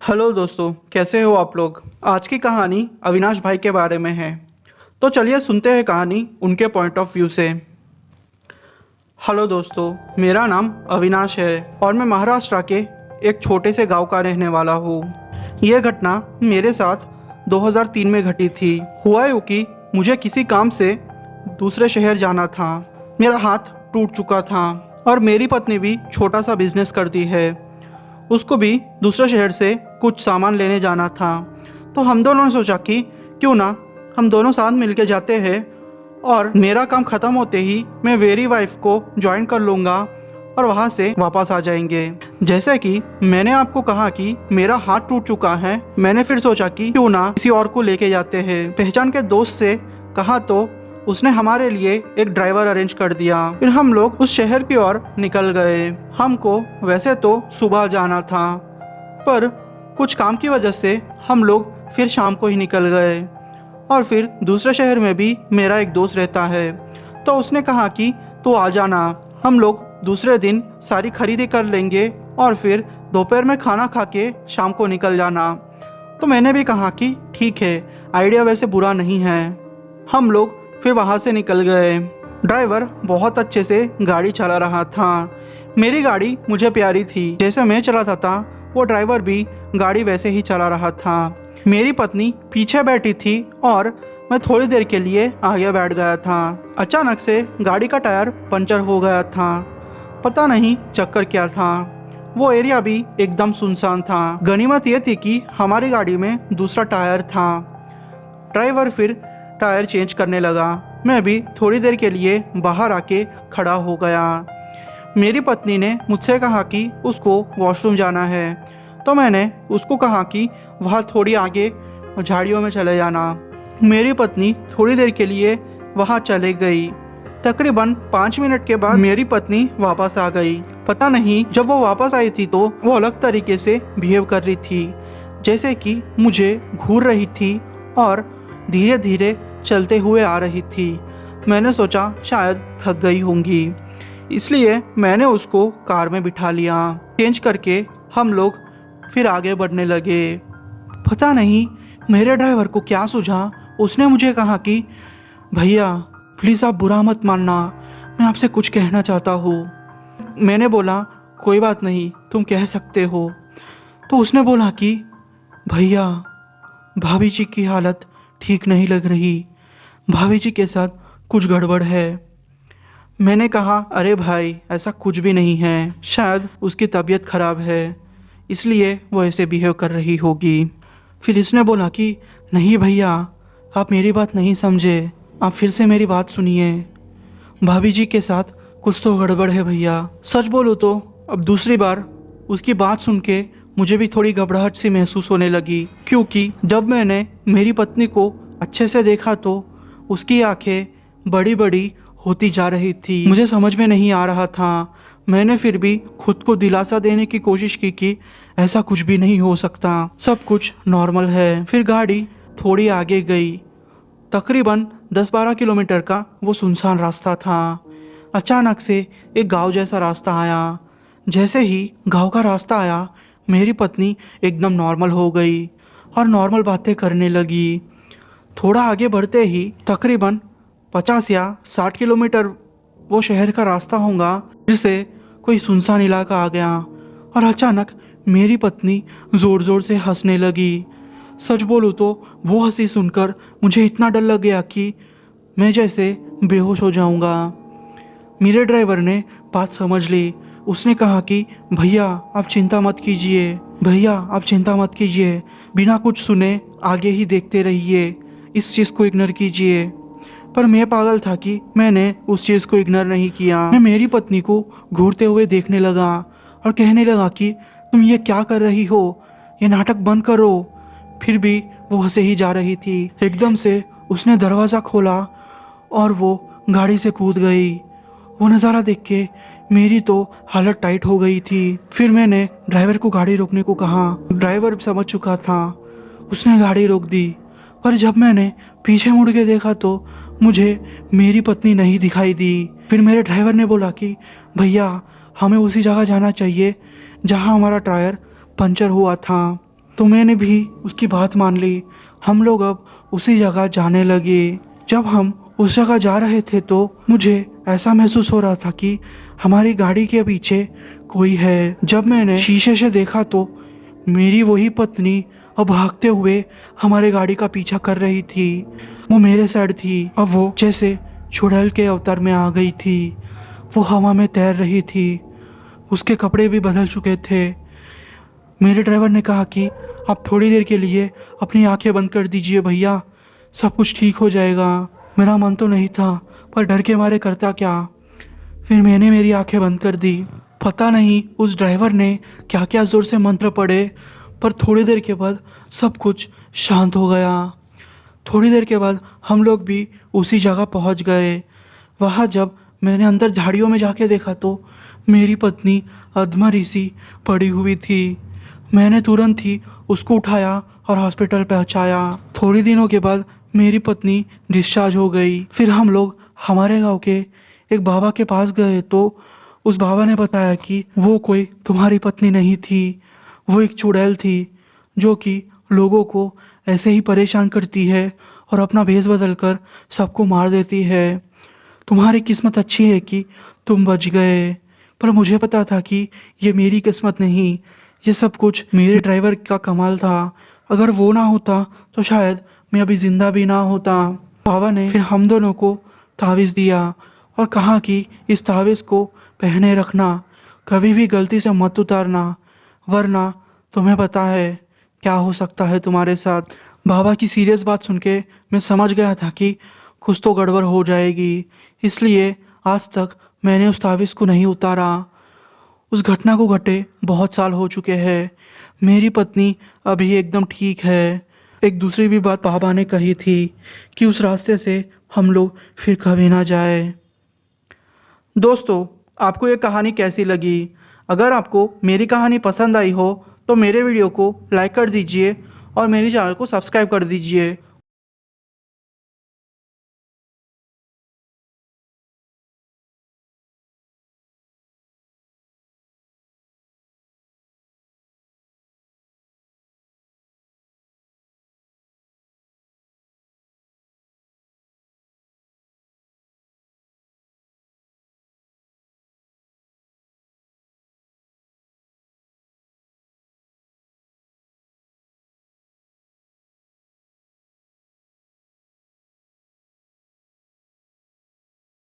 Hello दोस्तों, कैसे हो आप लोग। आज की कहानी अविनाश भाई के बारे में है। तो चलिए सुनते हैं कहानी उनके पॉइंट ऑफ व्यू से। हेलो दोस्तों, मेरा नाम अविनाश है और मैं महाराष्ट्र के एक छोटे से गांव का रहने वाला हूँ। यह घटना मेरे साथ 2003 में घटी थी। हुआ यूँ कि मुझे किसी काम से दूसरे शहर जाना था। मेरा हाथ टूट चुका था और मेरी पत्नी भी छोटा सा बिजनेस करती है। उसको भी दूसरे शहर से कुछ सामान लेने जाना था। तो हम दोनों ने सोचा कि क्यों ना हम दोनों साथ मिलके जाते हैं और मेरा काम ख़त्म होते ही मैं मेरी वाइफ को ज्वाइन कर लूँगा और वहाँ से वापस आ जाएंगे। जैसे कि मैंने आपको कहा कि मेरा हाथ टूट चुका है, मैंने फिर सोचा कि क्यों ना किसी और को लेके जाते हैं। पहचान के दोस्त से कहा तो उसने हमारे लिए एक ड्राइवर अरेंज कर दिया। फिर हम लोग उस शहर की ओर निकल गए। हमको वैसे तो सुबह जाना था, पर कुछ काम की वजह से हम लोग फिर शाम को ही निकल गए। और फिर दूसरे शहर में भी मेरा एक दोस्त रहता है, तो उसने कहा कि तू आ जाना, हम लोग दूसरे दिन सारी खरीदी कर लेंगे और फिर दोपहर में खाना खा के शाम को निकल जाना। तो मैंने भी कहा कि ठीक है, आइडिया वैसे बुरा नहीं है। हम लोग फिर वहाँ से निकल गए। ड्राइवर बहुत अच्छे से गाड़ी चला रहा था। मेरी गाड़ी मुझे प्यारी थी, जैसे मैं चलाता था वो ड्राइवर भी गाड़ी वैसे ही चला रहा था। मेरी पत्नी पीछे बैठी थी और मैं थोड़ी देर के लिए आगे बैठ गया था। अचानक से गाड़ी का टायर पंचर हो गया था। पता नहीं चक्कर क्या था। वो एरिया भी एकदम सुनसान था। गनीमत ये थी कि हमारी गाड़ी में दूसरा टायर था। ड्राइवर फिर टायर चेंज करने लगा। मैं भी थोड़ी देर के लिए बाहर आके खड़ा हो गया। मेरी पत्नी ने मुझसे कहा कि उसको वॉशरूम जाना है, तो मैंने उसको कहा कि वहाँ थोड़ी आगे झाड़ियों में चले जाना। मेरी पत्नी थोड़ी देर के लिए वहाँ चले गई। तकरीबन 5 मिनट के बाद मेरी पत्नी वापस आ गई। पता नहीं जब वो वापस आई थी तो वो अलग तरीके से बिहेव कर रही थी, जैसे कि मुझे घूर रही थी और धीरे धीरे चलते हुए आ रही थी। मैंने सोचा शायद थक गई होंगी, इसलिए मैंने उसको कार में बिठा लिया। चेंज करके हम लोग फिर आगे बढ़ने लगे। पता नहीं मेरे ड्राइवर को क्या सूझा, उसने मुझे कहा कि भैया प्लीज़ आप बुरा मत मानना, मैं आपसे कुछ कहना चाहता हूँ। मैंने बोला कोई बात नहीं, तुम कह सकते हो। तो उसने बोला कि भैया भाभी जी की हालत ठीक नहीं लग रही, भाभी जी के साथ कुछ गड़बड़ है। मैंने कहा अरे भाई ऐसा कुछ भी नहीं है, शायद उसकी तबीयत ख़राब है इसलिए वो ऐसे बिहेव कर रही होगी। फिर इसने बोला कि नहीं भैया आप मेरी बात नहीं समझे, आप फिर से मेरी बात सुनिए, भाभी जी के साथ कुछ तो गड़बड़ है भैया। सच बोलूँ तो अब दूसरी बार उसकी बात सुन के मुझे भी थोड़ी घबराहट सी महसूस होने लगी, क्योंकि जब मैंने मेरी पत्नी को अच्छे से देखा तो उसकी आंखें बड़ी बड़ी होती जा रही थी। मुझे समझ में नहीं आ रहा था। मैंने फिर भी खुद को दिलासा देने की कोशिश की कि ऐसा कुछ भी नहीं हो सकता, सब कुछ नॉर्मल है। फिर गाड़ी थोड़ी आगे गई। तकरीबन 10-12 किलोमीटर का वो सुनसान रास्ता था। अचानक से एक गांव जैसा रास्ता आया। जैसे ही गांव का रास्ता आया मेरी पत्नी एकदम नॉर्मल हो गई और नॉर्मल बातें करने लगी। थोड़ा आगे बढ़ते ही तकरीबन 50 या 60 किलोमीटर वो शहर का रास्ता होगा, फिर से कोई सुनसान इलाका आ गया और अचानक मेरी पत्नी ज़ोर ज़ोर से हंसने लगी। सच बोलूँ तो वो हंसी सुनकर मुझे इतना डर लग गया कि मैं जैसे बेहोश हो जाऊंगा। मेरे ड्राइवर ने बात समझ ली। उसने कहा कि भैया आप चिंता मत कीजिए, भैया आप चिंता मत कीजिए, बिना कुछ सुने आगे ही देखते रहिए, इस चीज़ को इग्नोर कीजिए। पर मैं पागल था कि मैंने उस चीज़ को इग्नोर नहीं किया। मैं मेरी पत्नी को घूरते हुए देखने लगा और कहने लगा कि तुम ये क्या कर रही हो, ये नाटक बंद करो। फिर भी वो हंसे ही जा रही थी। एकदम से उसने दरवाज़ा खोला और वो गाड़ी से कूद गई। वो नज़ारा देख के मेरी तो हालत टाइट हो गई थी। फिर मैंने ड्राइवर को गाड़ी रोकने को कहा। ड्राइवर समझ चुका था, उसने गाड़ी रोक दी। पर जब मैंने पीछे मुड़ के देखा तो मुझे मेरी पत्नी नहीं दिखाई दी। फिर मेरे ड्राइवर ने बोला कि भैया हमें उसी जगह जाना चाहिए जहां हमारा टायर पंचर हुआ था। तो मैंने भी उसकी बात मान ली। हम लोग अब उसी जगह जाने लगे। जब हम उस जगह जा रहे थे तो मुझे ऐसा महसूस हो रहा था कि हमारी गाड़ी के पीछे कोई है। जब मैंने शीशे से देखा तो मेरी वही पत्नी अब भागते हुए हमारे गाड़ी का पीछा कर रही थी। वो मेरे साइड थी। अब वो जैसे चुड़ैल के अवतार में आ गई थी। वो हवा में तैर रही थी। उसके कपड़े भी बदल चुके थे। मेरे ड्राइवर ने कहा कि आप थोड़ी देर के लिए अपनी आंखें बंद कर दीजिए भैया, सब कुछ ठीक हो जाएगा। मेरा मन तो नहीं था, पर डर के मारे करता क्या। फिर मैंने मेरी आंखें बंद कर दी। पता नहीं उस ड्राइवर ने क्या क्या ज़ोर से मंत्र पढ़े, पर थोड़ी देर के बाद सब कुछ शांत हो गया। थोड़ी देर के बाद हम लोग भी उसी जगह पहुंच गए। वहाँ जब मैंने अंदर झाड़ियों में जाके देखा तो मेरी पत्नी अधमरी सी पड़ी हुई थी। मैंने तुरंत ही उसको उठाया और हॉस्पिटल पहुंचाया। थोड़ी दिनों के बाद मेरी पत्नी डिस्चार्ज हो गई। फिर हम लोग हमारे गांव के एक बाबा के पास गए तो उस बाबा ने बताया कि वो कोई तुम्हारी पत्नी नहीं थी, वो एक चुड़ैल थी जो कि लोगों को ऐसे ही परेशान करती है और अपना भेष बदल कर सबको मार देती है। तुम्हारी किस्मत अच्छी है कि तुम बच गए, पर मुझे पता था कि ये मेरी किस्मत नहीं, ये सब कुछ मेरे ड्राइवर का कमाल था। अगर वो ना होता तो शायद मैं अभी जिंदा भी ना होता। बाबा ने फिर हम दोनों को तावीज़ दिया और कहा कि इस तावीज़ को पहने रखना, कभी भी गलती से मत उतारना, वरना तुम्हें पता है क्या हो सकता है तुम्हारे साथ। बाबा की सीरियस बात सुन के मैं समझ गया था कि कुछ तो गड़बड़ हो जाएगी, इसलिए आज तक मैंने उस तावीज़ को नहीं उतारा। उस घटना को घटे बहुत साल हो चुके हैं। मेरी पत्नी अभी एकदम ठीक है। एक दूसरी भी बात बाबा ने कही थी कि उस रास्ते से हम लोग फिर कभी ना जाए। दोस्तों, आपको ये कहानी कैसी लगी? अगर आपको मेरी कहानी पसंद आई हो तो मेरे वीडियो को लाइक कर दीजिए और मेरे चैनल को सब्सक्राइब कर दीजिए